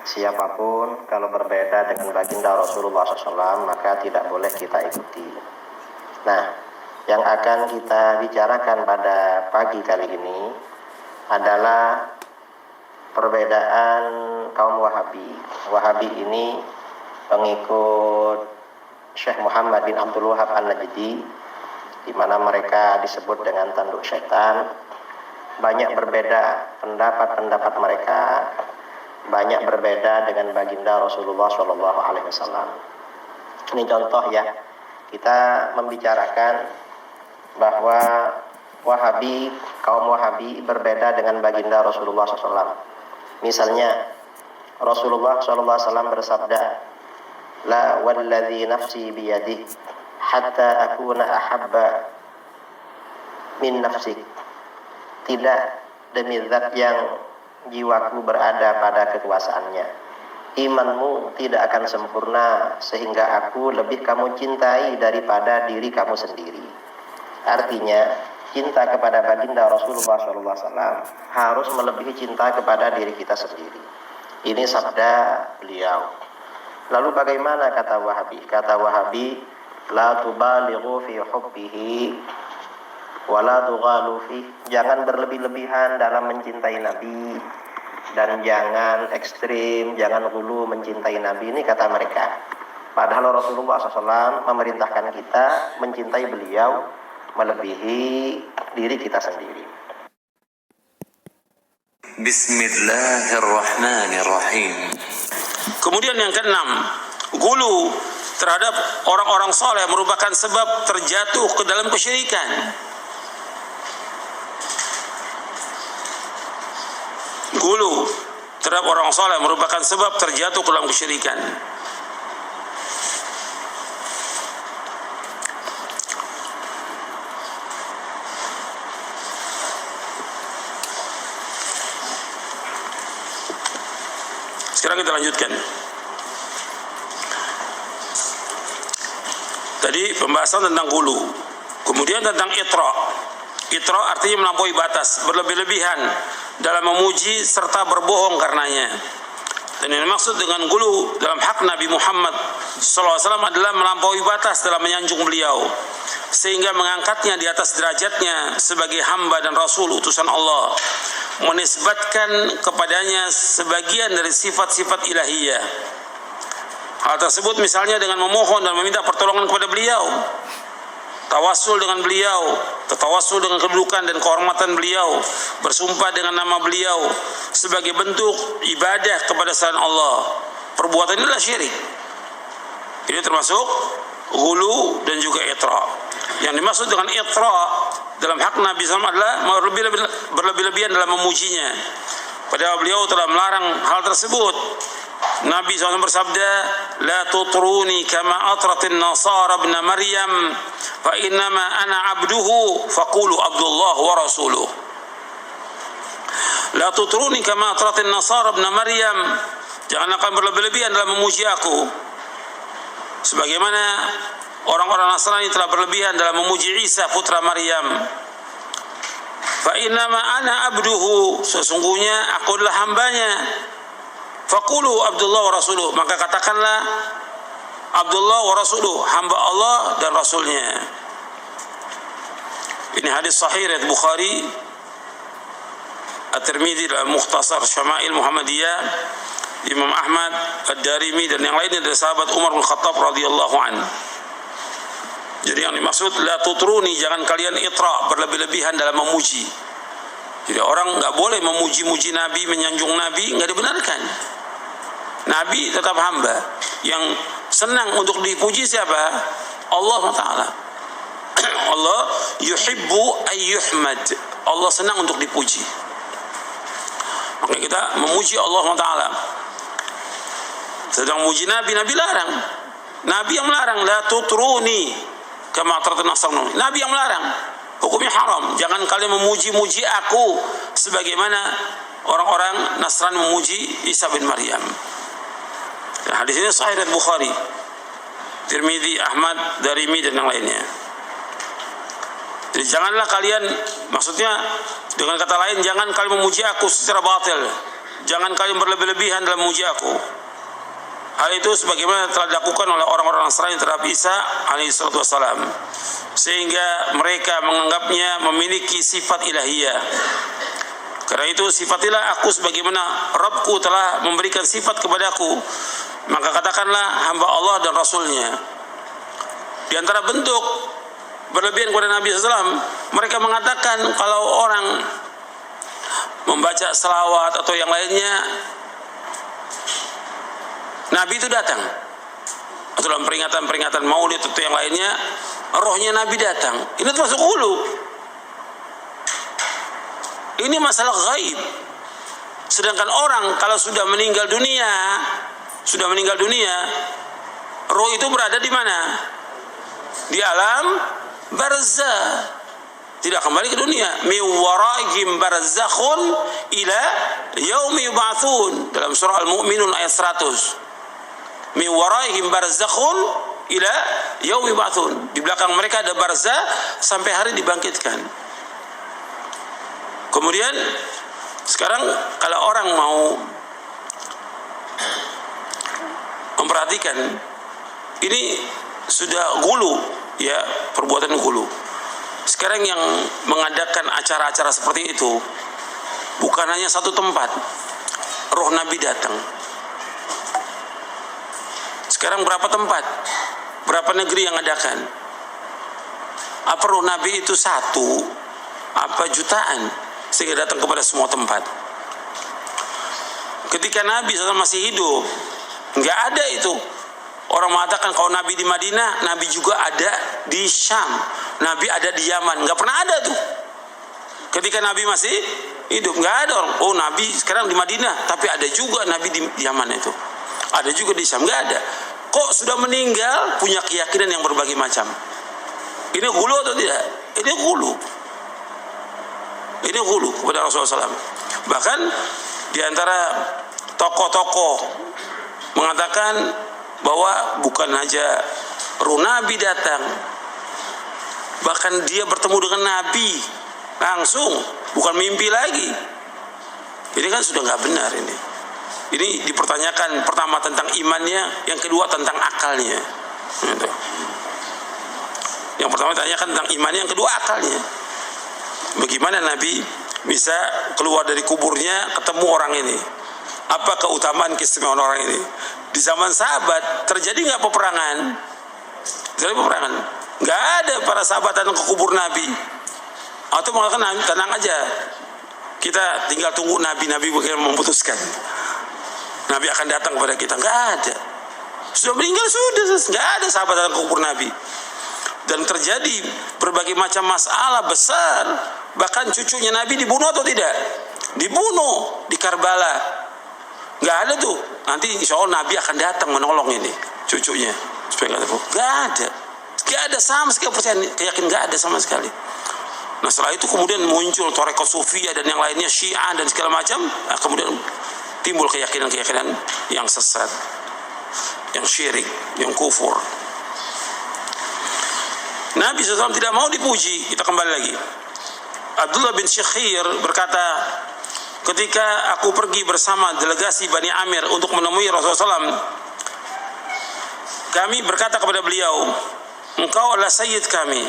siapapun kalau berbeda dengan baginda Rasulullah SAW maka tidak boleh kita ikuti. Nah, yang akan kita bicarakan pada pagi kali ini adalah perbedaan kaum Wahabi. Wahabi ini pengikut Syekh Muhammad bin Abdul Wahab An-Najdi, di mana mereka disebut dengan tanduk syaitan. Banyak berbeda pendapat-pendapat mereka, banyak berbeda dengan baginda Rasulullah SAW. Ini contoh ya, kita membicarakan bahwa Wahabi, kaum Wahabi berbeda dengan baginda Rasulullah SAW. Misalnya Rasulullah SAW bersabda, la walladzi nafsi biyadih hatta akuna ahabba min nafsik. Tidak demi zat yang jiwaku berada pada kekuasaannya, imanmu tidak akan sempurna sehingga aku lebih kamu cintai daripada diri kamu sendiri. Artinya cinta kepada baginda Rasulullah SAW harus melebihi cinta kepada diri kita sendiri. Ini sabda beliau. Lalu bagaimana kata Wahabi? Kata Wahabi, la tubalighu fi hubbihi wa la tughalu fi. Jangan berlebih-lebihan dalam mencintai Nabi dan jangan ekstrim, jangan hulu mencintai Nabi. Ini kata mereka. Padahal Rasulullah SAW memerintahkan kita mencintai beliau melebihi diri kita sendiri. Bismillahirrahmanirrahim. Kemudian yang keenam, gulu terhadap orang-orang saleh merupakan sebab terjatuh ke dalam kesyirikan. Gulu terhadap orang saleh merupakan sebab terjatuh ke dalam kesyirikan. Sekarang kita lanjutkan. Tadi pembahasan tentang gulu. Kemudian tentang itra. Itra artinya melampaui batas, berlebih-lebihan dalam memuji serta berbohong karenanya. Dan yang dimaksud dengan gulu dalam hak Nabi Muhammad SAW adalah melampaui batas dalam menyanjung beliau, sehingga mengangkatnya di atas derajatnya sebagai hamba dan rasul utusan Allah, menisbatkan kepadanya sebagian dari sifat-sifat ilahiyah. Hal tersebut misalnya dengan memohon dan meminta pertolongan kepada beliau, tawassul dengan beliau, tawassul dengan kedudukan dan kehormatan beliau, bersumpah dengan nama beliau sebagai bentuk ibadah kepada selain Allah. Perbuatan ini adalah syirik. Ini termasuk ghulu dan juga itra. Yang dimaksud dengan itra dalam hak Nabi SAW adalah berlebih-lebihan dalam memujinya, padahal beliau telah melarang hal tersebut. Nabi SAW bersabda, la tutruni kama atratin nasara ibn Maryam fa innama ana abduhu faqulu Abdullah wa rasuluh. La tutruni kama atratin nasara ibn Maryam, jangan akan berlebih-lebihan dalam memuji aku sebagaimana orang-orang Nasrani telah berlebihan dalam memuji Isa putra Maryam. Fa innama ana abduhu, sesungguhnya aku adalah hambanya. Faqulu Abdullah wa rasuluh, maka katakanlah Abdullah wa rasuluh, hamba Allah dan rasulnya. Ini hadis sahih riwayat Bukhari, At-Tirmidzi dalam Mukhtasar Syama'il Muhammadiyah, Imam Ahmad, Ad-Darimi dan yang lainnya dari sahabat Umar bin Khattab radhiyallahu anhu. Jadi yang dimaksud la tutruni, jangan kalian itra, berlebih-lebihan dalam memuji. Jadi orang enggak boleh memuji-muji Nabi, menyanjung Nabi, enggak dibenarkan. Nabi tetap hamba. Yang senang untuk dipuji siapa? Allah Ta'ala. Allah yuhibbu ayyuhmad. Allah senang untuk dipuji. Maka kita memuji Allah Ta'ala. Sedang memuji Nabi, Nabi larang. Nabi yang melarang, la tutruni kama atratin nasrani. Nabi yang melarang, hukumnya haram. Jangan kalian memuji-muji aku sebagaimana orang-orang Nasrani memuji Isa bin Maryam. Dan hadis ini sahih riwayat Bukhari, Tirmidzi, Ahmad, Darimi dan yang lainnya. Jadi janganlah kalian, maksudnya dengan kata lain, jangan kalian memuji aku secara batil. jangan kalian berlebih-lebihan dalam memuji aku. Hal itu sebagaimana telah dilakukan oleh orang-orang Nasrani terhadap Isa alaihi salatu wassalam, sehingga mereka menganggapnya memiliki sifat ilahiyah. Karena itu sifatilah aku sebagaimana Rabbku telah memberikan sifat kepadaku, maka katakanlah hamba Allah dan Rasulnya. Di antara bentuk berlebihan kepada Nabi SAW, mereka mengatakan kalau orang membaca selawat atau yang lainnya, Nabi itu datang. Atau dalam peringatan-peringatan maulid atau yang lainnya, rohnya Nabi datang. Ini termasuk hulu. Ini masalah gaib. Sedangkan orang kalau sudah meninggal dunia, roh itu berada di mana? Di alam barzah. Tidak kembali ke dunia. Mi waraihim barzakhun ila yaumi yub'atsun. Dalam surah Al-Mu'minun ayat 100. Mi waraihim barzakhun ila yaumi yub'atsun. Di belakang mereka ada barzah sampai hari dibangkitkan. Kemudian sekarang kalau orang mau memperhatikan, ini sudah gulu, ya, perbuatan gulu. Sekarang yang mengadakan acara-acara seperti itu bukan hanya satu tempat, roh Nabi datang. Sekarang berapa tempat, berapa negeri yang adakan? Apa roh Nabi itu satu, apa jutaan, sehingga datang kepada semua tempat? Ketika Nabi SAW masih hidup, nggak ada itu. Orang mengatakan kalau Nabi di Madinah, Nabi juga ada di Syam, Nabi ada di Yaman. Nggak pernah ada tuh. Ketika Nabi masih hidup, nggak ada orang. Oh, Nabi sekarang di Madinah, tapi ada juga Nabi di Yaman itu. Ada juga di Syam, nggak ada. Kok sudah meninggal punya keyakinan yang berbagai macam? Ini gulu atau tidak? Ini gulu. Ini gulu kepada Rasulullah SAW. Bahkan di antara tokoh-tokoh mengatakan bahwa bukan saja roh Nabi datang, bahkan dia bertemu dengan Nabi langsung, bukan mimpi lagi. Ini kan sudah nggak benar ini. Ini dipertanyakan, pertama tentang imannya, yang kedua tentang akalnya. Yang pertama ditanyakan tentang imannya, yang kedua akalnya. Bagaimana Nabi bisa keluar dari kuburnya ketemu orang ini? Apa keutamaan keistimewaan orang ini? Di zaman sahabat terjadi nggak peperangan? Terjadi peperangan? Nggak ada para sahabat datang ke kubur Nabi. Atau mengatakan tenang aja, kita tinggal tunggu Nabi bagaimana memutuskan. Nabi akan datang kepada kita. Nggak ada. Sudah meninggal, sudah. Nggak ada sahabat datang ke kubur Nabi. Dan terjadi berbagai macam masalah besar. Bahkan cucunya Nabi dibunuh atau tidak? Dibunuh di Karbala. Nggak ada tuh. Nanti insya Allah Nabi akan datang menolong ini cucunya. Supaya nggak terbunuh. Nggak ada. Nggak ada sama sekali, percaya, keyakinan nggak ada sama sekali. Nah setelah itu kemudian muncul Thariqah Sufiyah dan yang lainnya, Syiah dan segala macam. Nah, kemudian timbul keyakinan-keyakinan yang sesat, yang syirik, yang kufur. Nabi SAW tidak mau dipuji. Kita kembali lagi. Abdullah bin Syekhir berkata, ketika aku pergi bersama delegasi Bani Amir untuk menemui Rasulullah SAW, kami berkata kepada beliau, engkau adalah sayyid kami.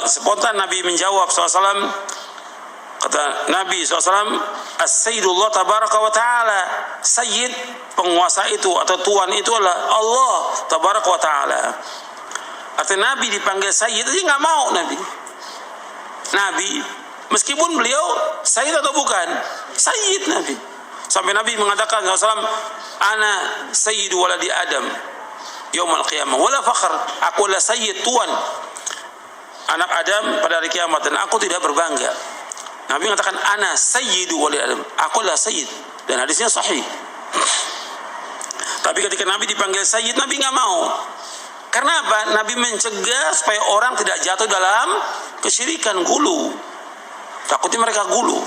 Spontan Nabi menjawab SAW, kata Nabi SAW, As-Sayyidullah Tabaraka wa Ta'ala. Sayyid, penguasa itu atau tuan itu adalah Allah Tabaraka wa Ta'ala. Artinya Nabi dipanggil Sayyid, dia nggak mau Nabi. Meskipun beliau Sayyid atau bukan, Sayyid Nabi. Sampai Nabi mengatakan SAW, Ana Sayyidu waladi Adam Yaumal Qiyamah wala fakhr. Aku adalah Sayyid, tuan anak Adam pada hari kiamat, dan aku tidak berbangga. Nabi mengatakan ana sayyidu walid Adam, aku adalah sayyid, dan hadisnya sahih. Tapi ketika Nabi dipanggil sayyid, Nabi nggak mau. Karena apa? Nabi mencegah supaya orang tidak jatuh dalam kesyirikan, gulu. Takutnya mereka gulu.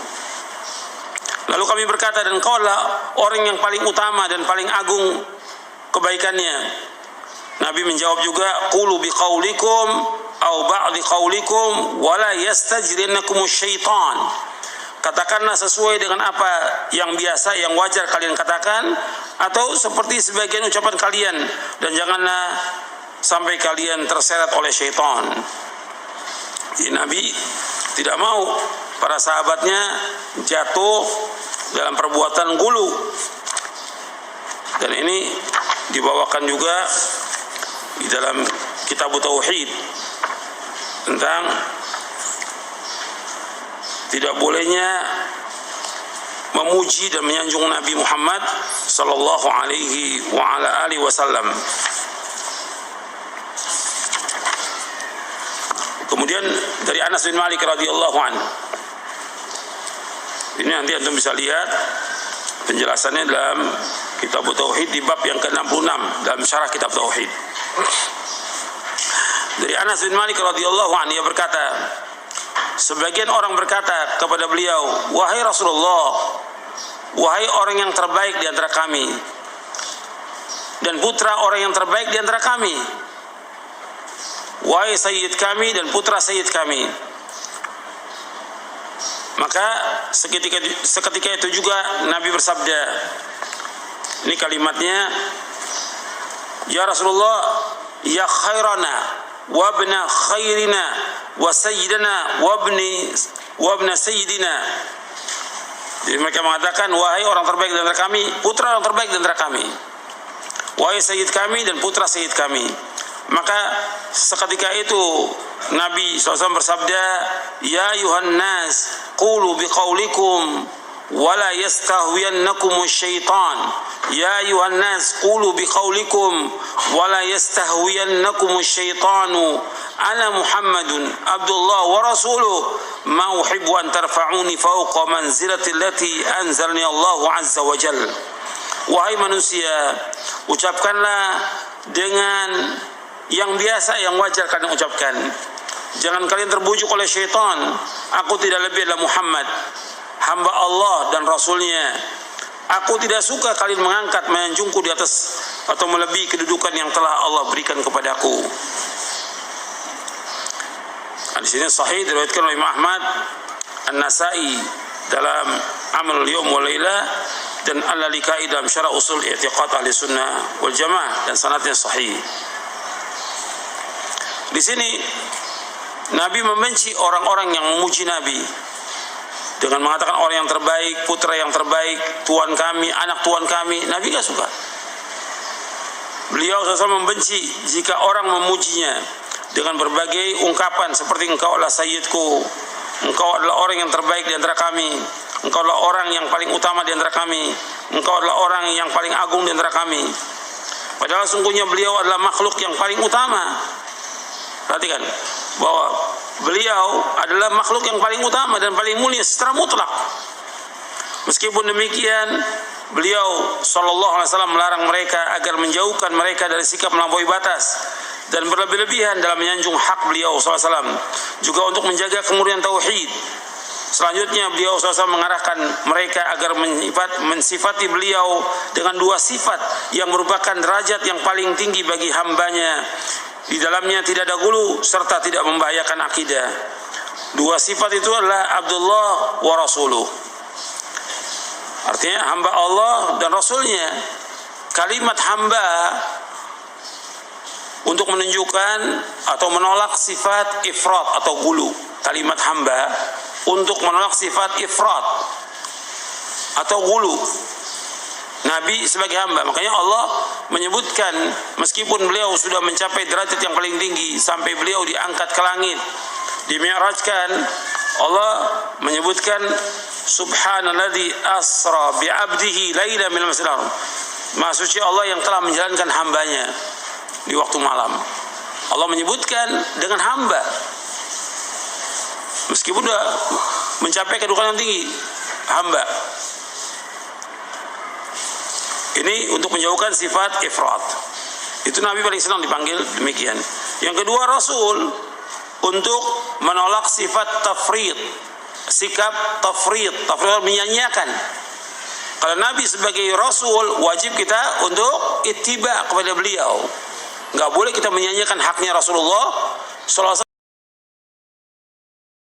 Lalu kami berkata, dan kau adalah orang yang paling utama dan paling agung kebaikannya. Nabi menjawab juga, qulu biqaulikum au ba'di qaulikum wala yastajrinnakum syaitan. katakanlah sesuai dengan apa yang biasa, yang wajar kalian katakan, atau seperti sebagian ucapan kalian, dan janganlah sampai kalian terseret oleh syaitan. Jadi Nabi tidak mau para sahabatnya jatuh dalam perbuatan gulu. Dan ini dibawakan juga di dalam kitab Tauhid tentang tidak bolehnya memuji dan menyanjung Nabi Muhammad sallallahu alaihi wa ala alihi wasallam. Kemudian dari Anas bin Malik radhiyallahu anhu. Ini nanti antum bisa lihat penjelasannya dalam kitab Tauhid di bab yang ke-66 dalam syarah kitab Tauhid. Dari Anas bin Malik radhiyallahu anhu, ia berkata, sebagian orang berkata kepada beliau, "Wahai Rasulullah, wahai orang yang terbaik di antara kami dan putra orang yang terbaik di antara kami, wahai sayyid kami dan putra sayyid kami." Maka seketika itu juga Nabi bersabda, ini kalimatnya, "Ya Rasulullah, ya khairana wa ibna khairina wa sayyidina wa ibna sayyidina." Jadi mereka mengatakan, wahai orang terbaik di antara kami, putra orang terbaik di antara kami, wahai sayyid kami dan putra sayyid kami. Maka seketika itu Nabi SAW bersabda, "Ya ayuhan nas, qulu biqaulikum wa la yastahwiyannakum syaitan. Ya ayuhan nas, qulu biqaulikum wa la yastahwiyannakum syaitanu. Ana Muhammadun Abdullah wa rasuluh, ma uhibbu an tarfa'uni fawqa manzilati allati anzalni Allah azza wa jalla." Wahai manusia, ucapkanlah dengan yang biasa, yang wajar kalian ucapkan. Jangan kalian terbujuk oleh syaitan. Aku tidak lebih adalah Muhammad, hamba Allah dan Rasulnya. Aku tidak suka kalian mengangkat, menjunjungku di atas atau melebihi kedudukan yang telah Allah berikan kepadaku. Di sini sahih diriwayatkan oleh Imam Ahmad, An-Nasa'i dalam Amalul Yawm wal Laila, dan Al-Lalikai dalam Syarah Usul I'tiqad Ahli Sunnah wal Jamaah, dan sanadnya sahih. Di sini Nabi membenci orang-orang yang memuji Nabi dengan mengatakan orang yang terbaik, putra yang terbaik, tuan kami, anak tuan kami. Nabi gak suka. Beliau SAW membenci jika orang memujinya dengan berbagai ungkapan seperti engkau adalah sayyidku, engkau adalah orang yang terbaik di antara kami, engkau adalah orang yang paling utama di antara kami, engkau adalah orang yang paling agung di antara kami. Padahal sungguhnya beliau adalah makhluk yang paling utama. Perhatikan bahwa beliau adalah makhluk yang paling utama dan paling mulia secara mutlak. Meskipun demikian, beliau sallallahu alaihi wasallam melarang mereka agar menjauhkan mereka dari sikap melampaui batas dan berlebih-lebihan dalam menyanjung hak beliau sallallahu alaihi wasallam, juga untuk menjaga kemurnian tauhid. Selanjutnya beliau SAW mengarahkan mereka agar mensifati beliau dengan dua sifat yang merupakan derajat yang paling tinggi bagi hambanya. Di dalamnya tidak ada gulu serta tidak membahayakan akidah. Dua sifat itu adalah Abdullah wa Rasuluh. Artinya hamba Allah dan Rasulnya. Kalimat hamba untuk menunjukkan atau menolak sifat ifrat atau gulu. Kalimat hamba untuk menolak sifat ifrat atau gulu Nabi sebagai hamba. Makanya Allah menyebutkan meskipun beliau sudah mencapai derajat yang paling tinggi sampai beliau diangkat ke langit, dimi'rajkan, Allah menyebutkan subhanalladzi asra bi'abdihi laila minal masjidil haram. Maha suci Allah yang telah menjalankan hambanya di waktu malam. Allah menyebutkan dengan hamba meskipun sudah mencapai kedudukan yang tinggi, hamba. Ini untuk menjauhkan sifat ifrat. Itu Nabi paling senang dipanggil demikian. Yang kedua, Rasul untuk menolak sifat tafrid, sikap tafrid menyanyiakan. Kalau Nabi sebagai Rasul, wajib kita untuk ittiba kepada beliau. Enggak boleh kita menyanyiakan haknya Rasulullah sallallahu alaihi wasallam.